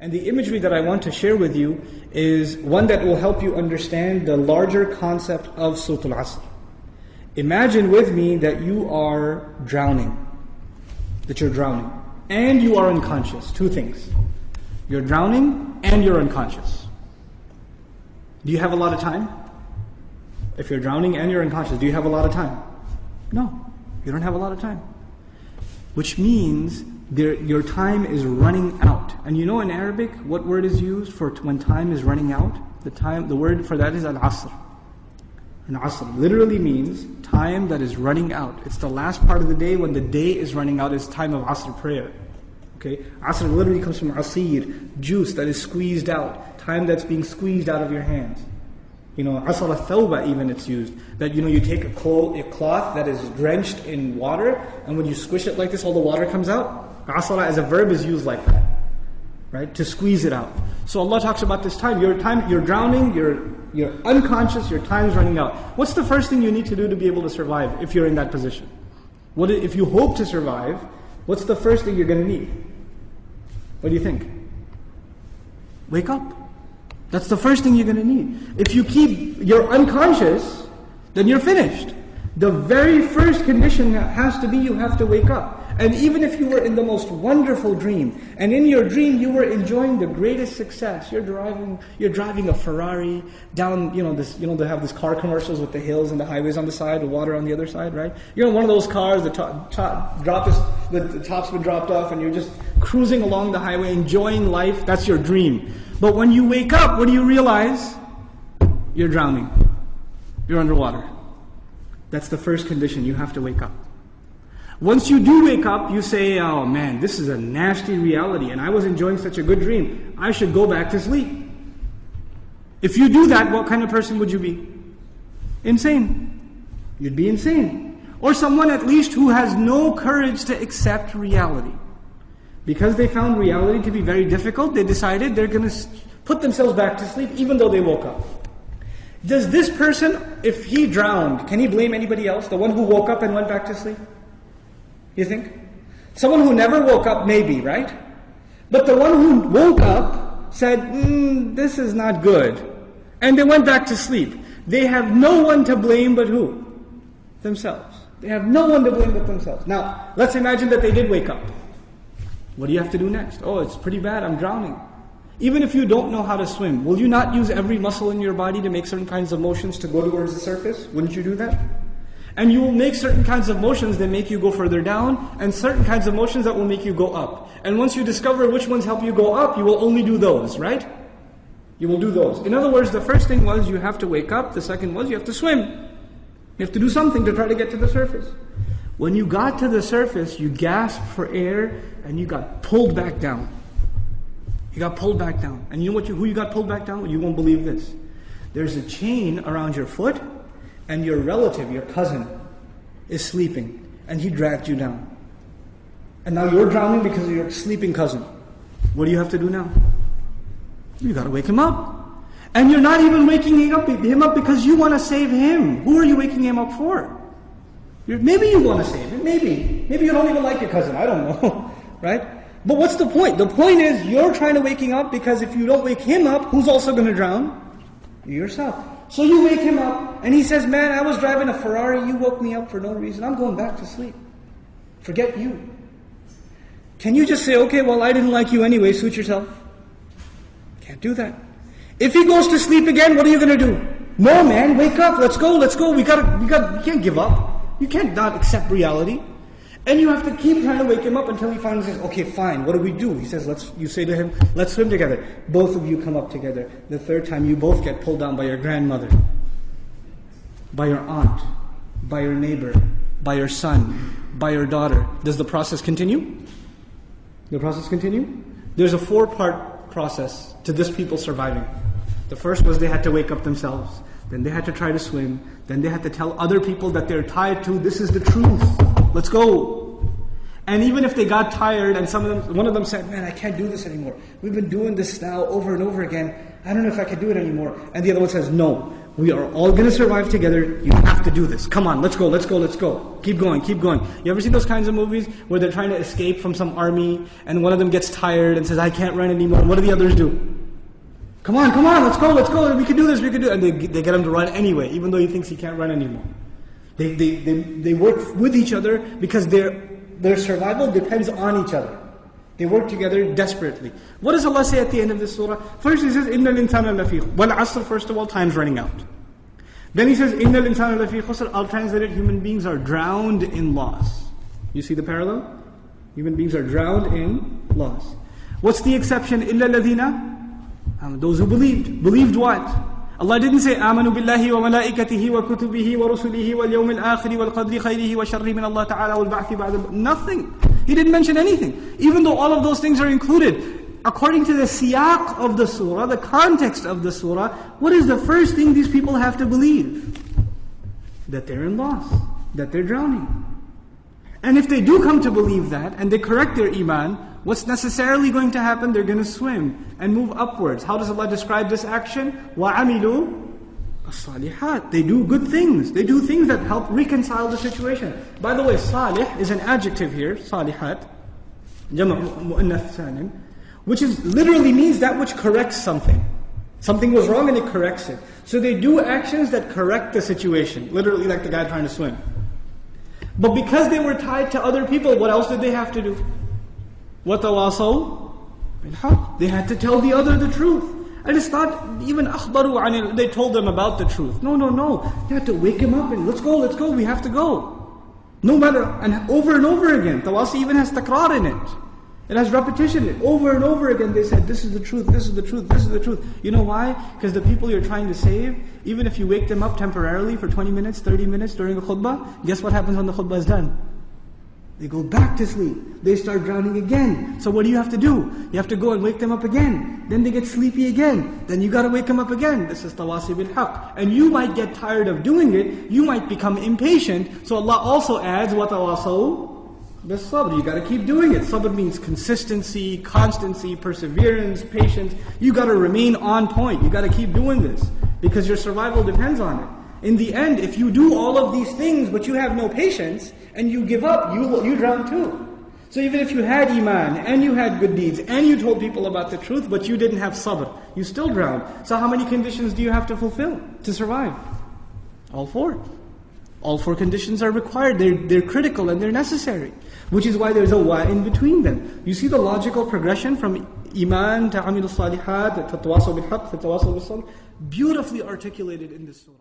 And the imagery that I want to share with you is one that will help you understand the larger concept of Surah Al-Asr. Imagine with me that you are drowning. And you are unconscious. Two things. You're drowning and you're unconscious. Do you have a lot of time? If you're drowning and you're unconscious, do you have a lot of time? No, you don't have a lot of time. Which means your time is running out. And you know in Arabic, what word is used for when time is running out? The word for that is Al-Asr. And Asr literally means time that is running out. It's the last part of the day when the day is running out. It's time of Asr prayer. Okay, Asr literally comes from Asir, juice that is squeezed out, time that's being squeezed out of your hands. You know, Asr al-Thawba even it's used. That you take a cloth that is drenched in water, and when you squish it like this, all the water comes out. Asra as a verb is used like that, right? To squeeze it out. So Allah talks about this time. You're drowning, you're unconscious, your time's running out. What's the first thing you need to do to be able to survive if you're in that position? If you hope to survive, what's the first thing you're going to need? What do you think? Wake up. That's the first thing you're going to need. If you're unconscious, then you're finished. The very first condition has to be you have to wake up. And even if you were in the most wonderful dream, and in your dream you were enjoying the greatest success, you're driving a Ferrari down, they have these car commercials with the hills and the highways on the side, the water on the other side, right? You're in one of those cars, the top's been dropped off, and you're just cruising along the highway, enjoying life. That's your dream. But when you wake up, what do you realize? You're drowning. You're underwater. That's the first condition. You have to wake up. Once you do wake up, you say, oh man, this is a nasty reality and I was enjoying such a good dream. I should go back to sleep. If you do that, what kind of person would you be? Insane. You'd be insane. Or someone at least who has no courage to accept reality. Because they found reality to be very difficult, they decided they're going to put themselves back to sleep even though they woke up. Does this person, if he drowned, can he blame anybody else? The one who woke up and went back to sleep? You think? Someone who never woke up, maybe, right? But the one who woke up said, this is not good. And they went back to sleep. They have no one to blame but who? Themselves. They have no one to blame but themselves. Now, let's imagine that they did wake up. What do you have to do next? Oh, it's pretty bad, I'm drowning. Even if you don't know how to swim, will you not use every muscle in your body to make certain kinds of motions to go towards the surface? Wouldn't you do that? And you will make certain kinds of motions that make you go further down, and certain kinds of motions that will make you go up. And once you discover which ones help you go up, you will only do those, right? You will do those. In other words, the first thing was you have to wake up. The second was you have to swim. You have to do something to try to get to the surface. When you got to the surface, you gasped for air, and you got pulled back down. You got pulled back down. And you know who you got pulled back down with? You won't believe this. There's a chain around your foot, and your relative, your cousin, is sleeping, and he dragged you down. And now you're drowning because of your sleeping cousin. What do you have to do now? You got to wake him up. And you're not even waking him up because you want to save him. Who are you waking him up for? Maybe you want to save him, maybe. Maybe you don't even like your cousin, I don't know, right? But what's the point? The point is you're trying to wake him up because if you don't wake him up, who's also going to drown? You yourself. So you wake him up, and he says, man, I was driving a Ferrari, you woke me up for no reason, I'm going back to sleep. Forget you. Can you just say, okay, well, I didn't like you anyway, suit yourself? Can't do that. If he goes to sleep again, what are you going to do? No, man, wake up, let's go, you can't give up. You can't not accept reality. And you have to keep trying to wake him up until he finally says, okay, fine, what do we do? He says, you say to him, let's swim together. Both of you come up together. The third time, you both get pulled down by your grandmother, by your aunt, by your neighbor, by your son, by your daughter. Does the process continue? The process continue? There's a 4-part process to this people surviving. The first was they had to wake up themselves. Then they had to try to swim. Then they had to tell other people that they're tied to, this is the truth. Let's go. And even if they got tired and one of them said, man, I can't do this anymore. We've been doing this now over and over again. I don't know if I can do it anymore. And the other one says, no, We are all going to survive together. You have to do this. Come on, let's go, let's go, let's go. Keep going, keep going. You ever seen those kinds of movies where they're trying to escape from some army and one of them gets tired and says, I can't run anymore. What do the others do? Come on, let's go, we can do this, we can do it. And they get him to run anyway, even though he thinks he can't run anymore. They work with each other because their survival depends on each other. They work together desperately. What does Allah say at the end of this surah? First He says, إِنَّ الْإِنسَانَ لَفِي وَالْعَصْرِ. First of all, time's running out. Then He says, إِنَّ الْإِنسَانَ لَفِي خُسْرٍ. I'll translate it, human beings are drowned in loss. You see the parallel? Human beings are drowned in loss. What's the exception? إِلَّا الَّذِينَ. Those who believed. Believed what? Allah didn't say, آمَنُوا بِاللَّهِ وَمَلَائِكَتِهِ وَكُتُبِهِ وَرُسُلِهِ وَالْيَوْمِ الْآخِرِ وَالْقَدْرِ خَيْرِهِ وَشَرِّهِ مِنَ اللَّهِ تَعَالَى وَالْبَعْثِ بَعْدَ. Nothing. He didn't mention anything. Even though all of those things are included. According to the siyaq of the surah, the context of the surah, what is the first thing these people have to believe? That they're in loss. That they're drowning. And if they do come to believe that, and they correct their iman, what's necessarily going to happen? They're going to swim and move upwards. How does Allah describe this action? وَعَمِلُوا الصَّالِحَاتِ. They do good things. They do things that help reconcile the situation. By the way, salih is an adjective here, salihat, jama' mu'annath salim, which is literally means that which corrects something. Something was wrong and it corrects it. So they do actions that correct the situation. Literally like the guy trying to swim. But because they were tied to other people, what else did they have to do? وَتَوَاصَوْا بِالْحَقِّ. They had to tell the other the truth. And it's not even أخبروا عن it. They told them about the truth. No. You have to wake him up and let's go, we have to go. No matter, and over again. Tawasi even has takrar in it. It has repetition. Over and over again they said, this is the truth, this is the truth, this is the truth. You know why? Because the people you're trying to save, even if you wake them up temporarily for 20 minutes, 30 minutes during a khutbah, guess what happens when the khutbah is done? They go back to sleep. They start drowning again. So what do you have to do? You have to go and wake them up again. Then they get sleepy again. Then you got to wake them up again. This is tawasi bil haqq. And you might get tired of doing it. You might become impatient. So Allah also adds, وَتَوَاصَوْا بِالصَّبْرِ. You got to keep doing it. Sabr means consistency, constancy, perseverance, patience. You got to remain on point. You got to keep doing this. Because your survival depends on it. In the end, if you do all of these things but you have no patience and you give up, you drown too. So even if you had iman and you had good deeds and you told people about the truth but you didn't have sabr, you still drown. So how many conditions do you have to fulfill to survive? All four. All four conditions are required. They're critical and they're necessary. Which is why there's a wa in between them. You see the logical progression from iman to amilu salihat, to tawasaw bil haqq, to tawasaw bil sabr, beautifully articulated in this surah.